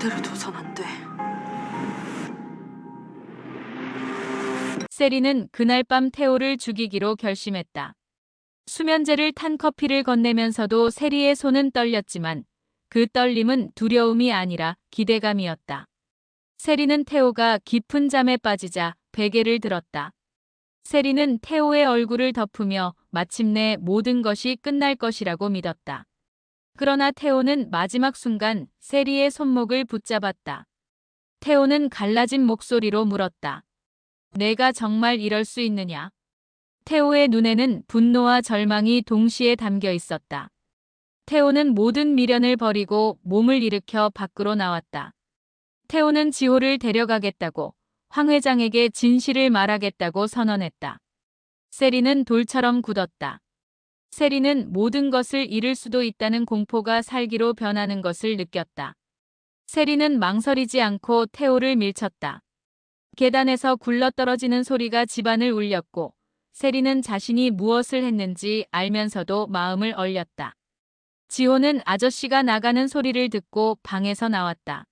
이대로 둬선 안 돼. 세리는 그날 밤 태호를 죽이기로 결심했다. 수면제를 탄 커피를 건네면서도 세리의 손은 떨렸지만 그 떨림은 두려움이 아니라 기대감이었다. 세리는 태호가 깊은 잠에 빠지자 베개를 들었다. 세리는 태호의 얼굴을 덮으며 마침내 모든 것이 끝날 것이라고 믿었다. 그러나 태호는 마지막 순간 세리의 손목을 붙잡았다. 태호는 갈라진 목소리로 물었다. 내가 정말 이럴 수 있느냐? 태호의 눈에는 분노와 절망이 동시에 담겨 있었다. 태호는 모든 미련을 버리고 몸을 일으켜 밖으로 나왔다. 태호는 지호를 데려가겠다고, 황 회장에게 진실을 말하겠다고 선언했다. 세리는 돌처럼 굳었다. 세리는 모든 것을 잃을 수도 있다는 공포가 살기로 변하는 것을 느꼈다. 세리는 망설이지 않고 태호를 밀쳤다. 계단에서 굴러떨어지는 소리가 집안을 울렸고 세리는 자신이 무엇을 했는지 알면서도 마음을 얼렸다. 지호는 아저씨가 나가는 소리를 듣고 방에서 나왔다.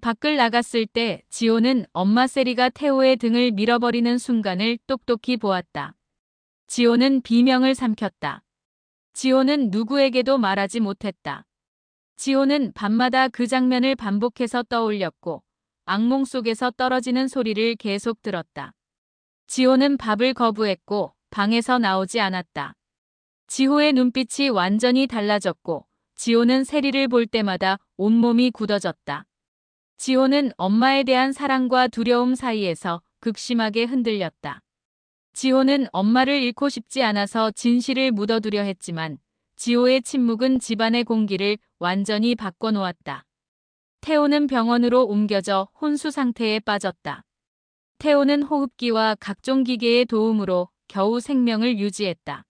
밖을 나갔을 때 지호는 엄마 세리가 태호의 등을 밀어버리는 순간을 똑똑히 보았다. 지호는 비명을 삼켰다. 지호는 누구에게도 말하지 못했다. 지호는 밤마다 그 장면을 반복해서 떠올렸고 악몽 속에서 떨어지는 소리를 계속 들었다. 지호는 밥을 거부했고 방에서 나오지 않았다. 지호의 눈빛이 완전히 달라졌고 지호는 세리를 볼 때마다 온몸이 굳어졌다. 지호는 엄마에 대한 사랑과 두려움 사이에서 극심하게 흔들렸다. 지호는 엄마를 잃고 싶지 않아서 진실을 묻어두려 했지만 지호의 침묵은 집안의 공기를 완전히 바꿔놓았다. 태호는 병원으로 옮겨져 혼수 상태에 빠졌다. 태호는 호흡기와 각종 기계의 도움으로 겨우 생명을 유지했다.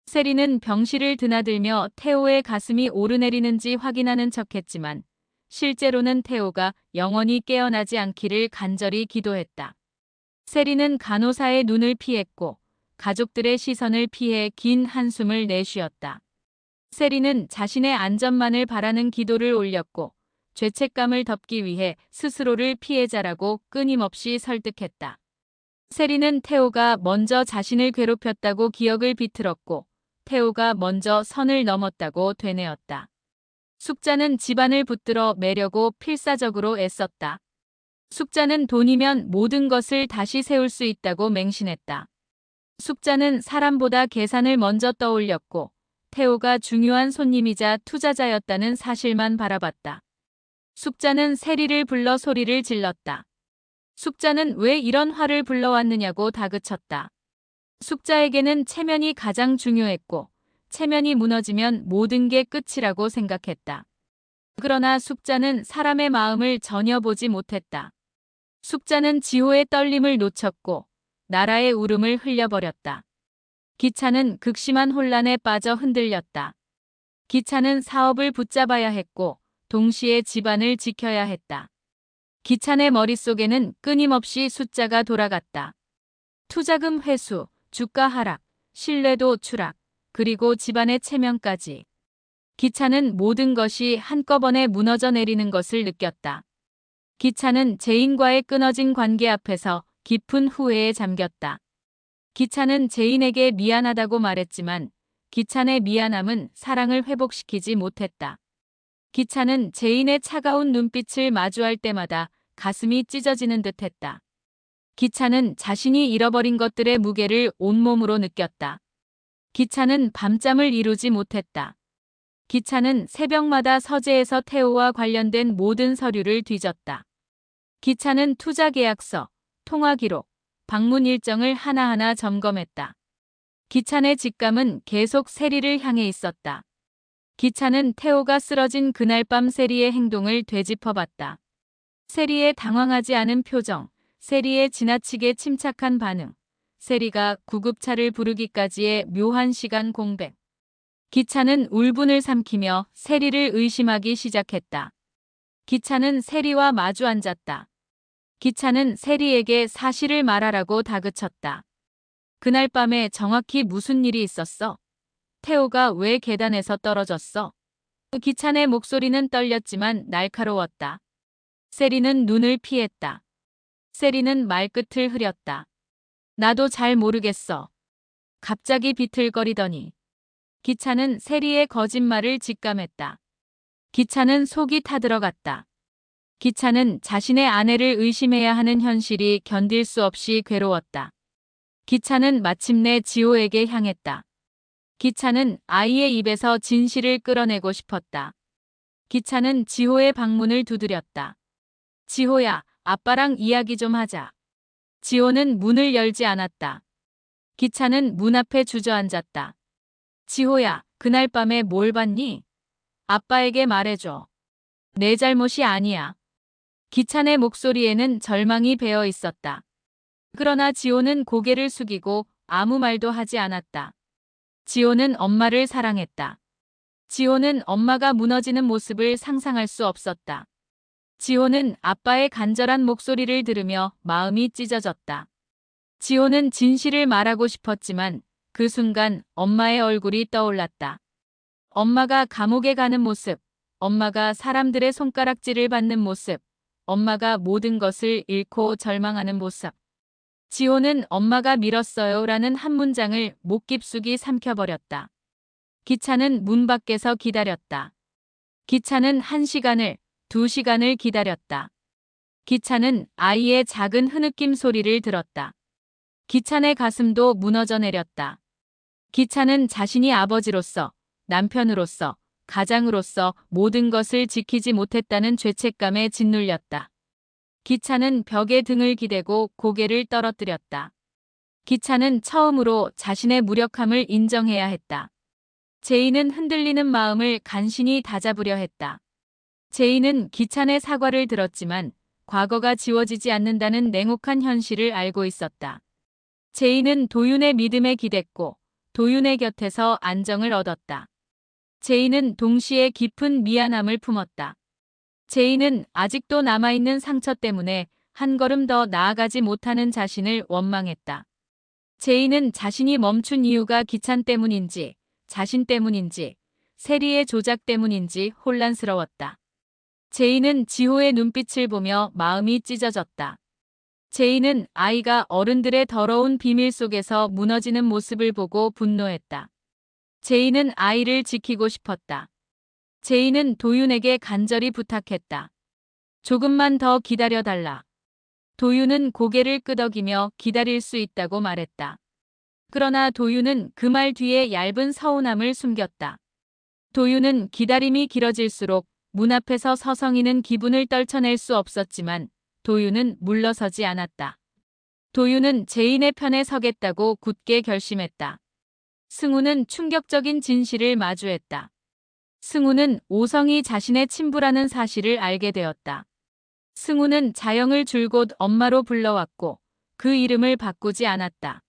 세리는 병실을 드나들며 태호의 가슴이 오르내리는지 확인하는 척했지만 실제로는 태호가 영원히 깨어나지 않기를 간절히 기도했다. 세리는 간호사의 눈을 피했고 가족들의 시선을 피해 긴 한숨을 내쉬었다. 세리는 자신의 안전만을 바라는 기도를 올렸고 죄책감을 덮기 위해 스스로를 피해자라고 끊임없이 설득했다. 세리는 태호가 먼저 자신을 괴롭혔다고 기억을 비틀었고 태호가 먼저 선을 넘었다고 되뇌었다. 숙자는 집안을 붙들어 매려고 필사적으로 애썼다. 숙자는 돈이면 모든 것을 다시 세울 수 있다고 맹신했다. 숙자는 사람보다 계산을 먼저 떠올렸고 태호가 중요한 손님이자 투자자였다는 사실만 바라봤다. 숙자는 세리를 불러 소리를 질렀다. 숙자는 왜 이런 화를 불러왔느냐고 다그쳤다. 숙자에게는 체면이 가장 중요했고 체면이 무너지면 모든 게 끝이라고 생각했다. 그러나 숙자는 사람의 마음을 전혀 보지 못했다. 숙자는 지호의 떨림을 놓쳤고 나라의 울음을 흘려버렸다. 기차는 극심한 혼란에 빠져 흔들렸다. 기차는 사업을 붙잡아야 했고 동시에 집안을 지켜야 했다. 기찬의 머릿속에는 끊임없이 숫자가 돌아갔다. 투자금 회수, 주가 하락, 신뢰도 추락, 그리고 집안의 체면까지. 기차는 모든 것이 한꺼번에 무너져 내리는 것을 느꼈다. 기차는 제인과의 끊어진 관계 앞에서 깊은 후회에 잠겼다. 기차는 제인에게 미안하다고 말했지만 기찬의 미안함은 사랑을 회복시키지 못했다. 기차는 제인의 차가운 눈빛을 마주할 때마다 가슴이 찢어지는 듯했다. 기차는 자신이 잃어버린 것들의 무게를 온몸으로 느꼈다. 기차는 밤잠을 이루지 못했다. 기차는 새벽마다 서재에서 태호와 관련된 모든 서류를 뒤졌다. 기차는 투자 계약서, 통화 기록, 방문 일정을 하나하나 점검했다. 기찬의 직감은 계속 세리를 향해 있었다. 기차는 태호가 쓰러진 그날 밤 세리의 행동을 되짚어봤다. 세리의 당황하지 않은 표정, 세리의 지나치게 침착한 반응, 세리가 구급차를 부르기까지의 묘한 시간 공백. 기차는 울분을 삼키며 세리를 의심하기 시작했다. 기차는 세리와 마주 앉았다. 기차는 세리에게 사실을 말하라고 다그쳤다. 그날 밤에 정확히 무슨 일이 있었어? 태호가 왜 계단에서 떨어졌어? 기찬의 목소리는 떨렸지만 날카로웠다. 세리는 눈을 피했다. 세리는 말끝을 흐렸다. 나도 잘 모르겠어. 갑자기 비틀거리더니 기차는 세리의 거짓말을 직감했다. 기차는 속이 타들어갔다. 기차는 자신의 아내를 의심해야 하는 현실이 견딜 수 없이 괴로웠다. 기차는 마침내 지호에게 향했다. 기차는 아이의 입에서 진실을 끌어내고 싶었다. 기차는 지호의 방문을 두드렸다. 지호야, 아빠랑 이야기 좀 하자. 지호는 문을 열지 않았다. 기차는 문 앞에 주저앉았다. 지호야, 그날 밤에 뭘 봤니? 아빠에게 말해줘. 내 잘못이 아니야. 기찬의 목소리에는 절망이 배어 있었다. 그러나 지호는 고개를 숙이고 아무 말도 하지 않았다. 지호는 엄마를 사랑했다. 지호는 엄마가 무너지는 모습을 상상할 수 없었다. 지호는 아빠의 간절한 목소리를 들으며 마음이 찢어졌다. 지호는 진실을 말하고 싶었지만 그 순간 엄마의 얼굴이 떠올랐다. 엄마가 감옥에 가는 모습, 엄마가 사람들의 손가락질을 받는 모습, 엄마가 모든 것을 잃고 절망하는 모습. 지호는 엄마가 밀었어요 라는 한 문장을 목 깊숙이 삼켜버렸다. 기차는 문 밖에서 기다렸다. 기차는 1시간을, 2시간을 기다렸다. 기차는 아이의 작은 흐느낌 소리를 들었다. 기찬의 가슴도 무너져 내렸다. 기차는 자신이 아버지로서, 남편으로서, 가장으로서 모든 것을 지키지 못했다는 죄책감에 짓눌렸다. 기차는 벽에 등을 기대고 고개를 떨어뜨렸다. 기차는 처음으로 자신의 무력함을 인정해야 했다. 제이는 흔들리는 마음을 간신히 다잡으려 했다. 제이는 기찬의 사과를 들었지만 과거가 지워지지 않는다는 냉혹한 현실을 알고 있었다. 제이는 도윤의 믿음에 기댔고 도윤의 곁에서 안정을 얻었다. 제이는 동시에 깊은 미안함을 품었다. 제이는 아직도 남아있는 상처 때문에 한 걸음 더 나아가지 못하는 자신을 원망했다. 제이는 자신이 멈춘 이유가 기찬 때문인지, 자신 때문인지, 세리의 조작 때문인지 혼란스러웠다. 제이는 지호의 눈빛을 보며 마음이 찢어졌다. 제이는 아이가 어른들의 더러운 비밀 속에서 무너지는 모습을 보고 분노했다. 제이는 아이를 지키고 싶었다. 제이는 도윤에게 간절히 부탁했다. 조금만 더 기다려달라. 도윤은 고개를 끄덕이며 기다릴 수 있다고 말했다. 그러나 도윤은 그 말 뒤에 얇은 서운함을 숨겼다. 도윤은 기다림이 길어질수록 문 앞에서 서성이는 기분을 떨쳐낼 수 없었지만 도윤은 물러서지 않았다. 도윤은 제인의 편에 서겠다고 굳게 결심했다. 승우는 충격적인 진실을 마주했다. 승우는 오성이 자신의 친부라는 사실을 알게 되었다. 승우는 자영을 줄곧 엄마로 불러왔고 그 이름을 바꾸지 않았다.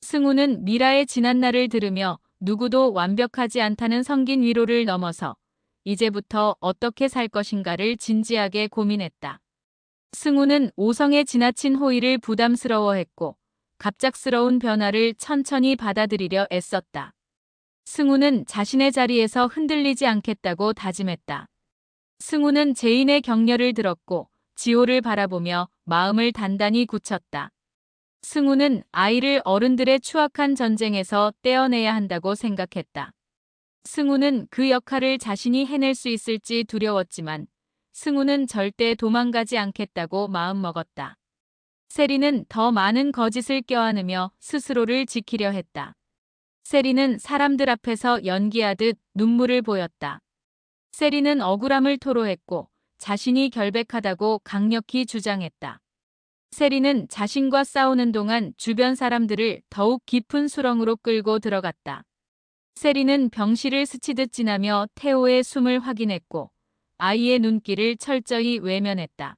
승우는 미라의 지난날을 들으며 누구도 완벽하지 않다는 성긴 위로를 넘어서 이제부터 어떻게 살 것인가를 진지하게 고민했다. 승우는 오성의 지나친 호의를 부담스러워했고 갑작스러운 변화를 천천히 받아들이려 애썼다. 승우는 자신의 자리에서 흔들리지 않겠다고 다짐했다. 승우는 제인의 격려를 들었고 지호를 바라보며 마음을 단단히 굳혔다. 승우는 아이를 어른들의 추악한 전쟁에서 떼어내야 한다고 생각했다. 승우는 그 역할을 자신이 해낼 수 있을지 두려웠지만 승우는 절대 도망가지 않겠다고 마음먹었다. 세리는 더 많은 거짓을 껴안으며 스스로를 지키려 했다. 세리는 사람들 앞에서 연기하듯 눈물을 보였다. 세리는 억울함을 토로했고 자신이 결백하다고 강력히 주장했다. 세리는 자신과 싸우는 동안 주변 사람들을 더욱 깊은 수렁으로 끌고 들어갔다. 세리는 병실을 스치듯 지나며 태호의 숨을 확인했고 아이의 눈길을 철저히 외면했다.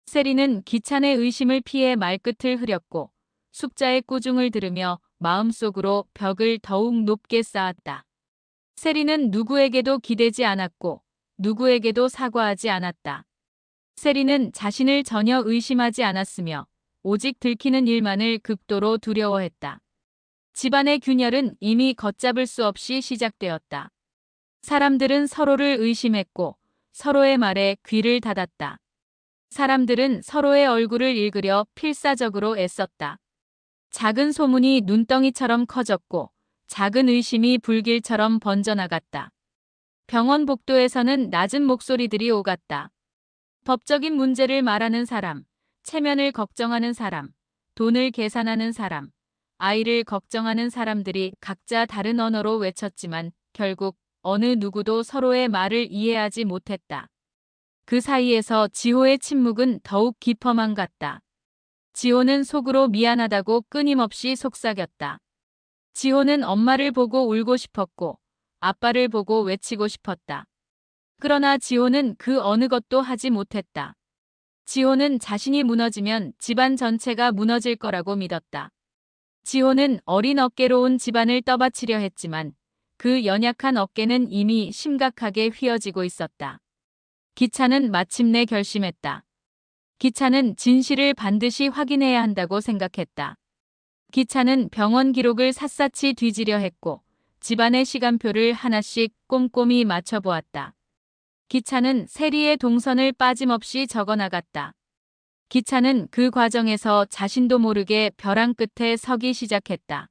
세리는 기찬의 의심을 피해 말끝을 흐렸고 숙자의 꾸중을 들으며 마음속으로 벽을 더욱 높게 쌓았다. 세리는 누구에게도 기대지 않았고 누구에게도 사과하지 않았다. 세리는 자신을 전혀 의심하지 않았으며 오직 들키는 일만을 극도로 두려워했다. 집안의 균열은 이미 걷잡을 수 없이 시작되었다. 사람들은 서로를 의심했고 서로의 말에 귀를 닫았다. 사람들은 서로의 얼굴을 읽으려 필사적으로 애썼다. 작은 소문이 눈덩이처럼 커졌고 작은 의심이 불길처럼 번져나갔다. 병원 복도에서는 낮은 목소리들이 오갔다. 법적인 문제를 말하는 사람, 체면을 걱정하는 사람, 돈을 계산하는 사람, 아이를 걱정하는 사람들이 각자 다른 언어로 외쳤지만 결국 어느 누구도 서로의 말을 이해하지 못했다. 그 사이에서 지호의 침묵은 더욱 깊어만 갔다. 지호는 속으로 미안하다고 끊임없이 속삭였다. 지호는 엄마를 보고 울고 싶었고 아빠를 보고 외치고 싶었다. 그러나 지호는 그 어느 것도 하지 못했다. 지호는 자신이 무너지면 집안 전체가 무너질 거라고 믿었다. 지호는 어린 어깨로 온 집안을 떠받치려 했지만 그 연약한 어깨는 이미 심각하게 휘어지고 있었다. 기차는 마침내 결심했다. 기차는 진실을 반드시 확인해야 한다고 생각했다. 기차는 병원 기록을 샅샅이 뒤지려 했고 집안의 시간표를 하나씩 꼼꼼히 맞춰보았다. 기차는 세리의 동선을 빠짐없이 적어나갔다. 기차는 그 과정에서 자신도 모르게 벼랑 끝에 서기 시작했다.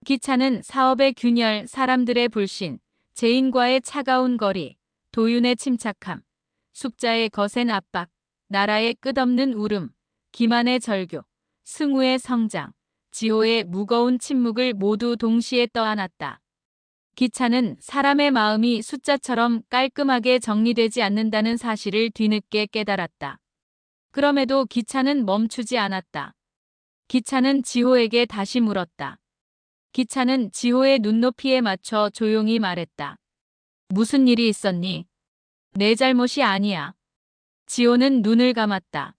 기차는 사업의 균열, 사람들의 불신, 재인과의 차가운 거리, 도윤의 침착함, 숙자의 거센 압박, 나라의 끝없는 울음, 기만의 절규, 승우의 성장, 지호의 무거운 침묵을 모두 동시에 떠안았다. 기차는 사람의 마음이 숫자처럼 깔끔하게 정리되지 않는다는 사실을 뒤늦게 깨달았다. 그럼에도 기차는 멈추지 않았다. 기차는 지호에게 다시 물었다. 기차는 지호의 눈높이에 맞춰 조용히 말했다. 무슨 일이 있었니? 내 잘못이 아니야. 지호는 눈을 감았다.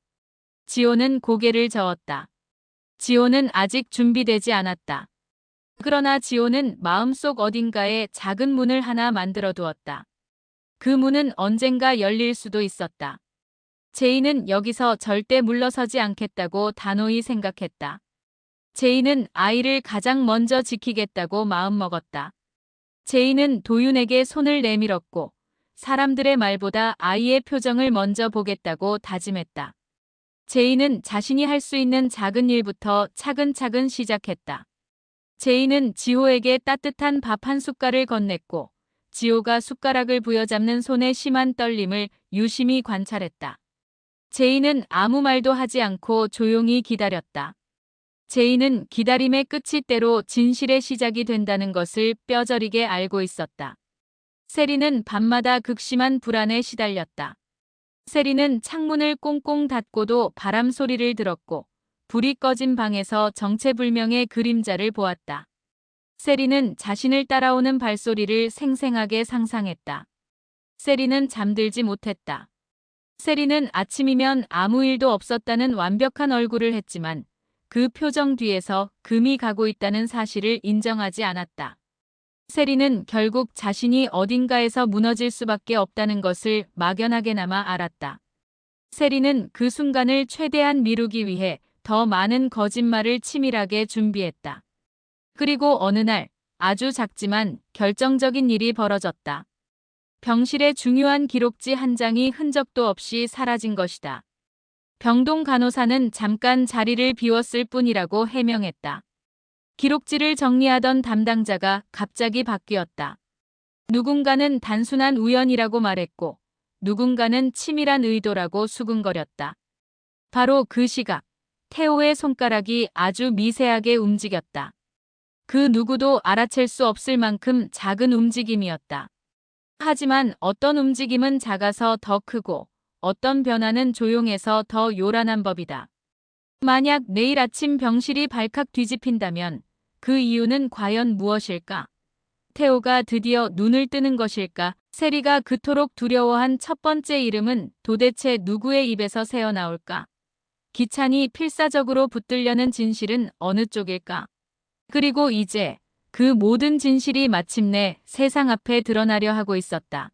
지호는 고개를 저었다. 지호는 아직 준비되지 않았다. 그러나 지호는 마음속 어딘가에 작은 문을 하나 만들어 두었다. 그 문은 언젠가 열릴 수도 있었다. 제이는 여기서 절대 물러서지 않겠다고 단호히 생각했다. 제이는 아이를 가장 먼저 지키겠다고 마음먹었다. 제이는 도윤에게 손을 내밀었고 사람들의 말보다 아이의 표정을 먼저 보겠다고 다짐했다. 제이는 자신이 할 수 있는 작은 일부터 차근차근 시작했다. 제이는 지호에게 따뜻한 밥 한 숟갈을 건넸고 지호가 숟가락을 부여잡는 손의 심한 떨림을 유심히 관찰했다. 제이는 아무 말도 하지 않고 조용히 기다렸다. 제이는 기다림의 끝이 때로 진실의 시작이 된다는 것을 뼈저리게 알고 있었다. 세리는 밤마다 극심한 불안에 시달렸다. 세리는 창문을 꽁꽁 닫고도 바람 소리를 들었고 불이 꺼진 방에서 정체불명의 그림자를 보았다. 세리는 자신을 따라오는 발소리를 생생하게 상상했다. 세리는 잠들지 못했다. 세리는 아침이면 아무 일도 없었다는 완벽한 얼굴을 했지만 그 표정 뒤에서 금이 가고 있다는 사실을 인정하지 않았다. 세리는 결국 자신이 어딘가에서 무너질 수밖에 없다는 것을 막연하게나마 알았다. 세리는 그 순간을 최대한 미루기 위해 더 많은 거짓말을 치밀하게 준비했다. 그리고 어느 날 아주 작지만 결정적인 일이 벌어졌다. 병실의 중요한 기록지 한 장이 흔적도 없이 사라진 것이다. 병동 간호사는 잠깐 자리를 비웠을 뿐이라고 해명했다. 기록지를 정리하던 담당자가 갑자기 바뀌었다. 누군가는 단순한 우연이라고 말했고 누군가는 치밀한 의도라고 수군거렸다. 바로 그 시각, 태호의 손가락이 아주 미세하게 움직였다. 그 누구도 알아챌 수 없을 만큼 작은 움직임이었다. 하지만 어떤 움직임은 작아서 더 크고 어떤 변화는 조용해서 더 요란한 법이다. 만약 내일 아침 병실이 발칵 뒤집힌다면 그 이유는 과연 무엇일까? 태호가 드디어 눈을 뜨는 것일까? 세리가 그토록 두려워한 첫 번째 이름은 도대체 누구의 입에서 새어나올까? 기찬이 필사적으로 붙들려는 진실은 어느 쪽일까? 그리고 이제 그 모든 진실이 마침내 세상 앞에 드러나려 하고 있었다.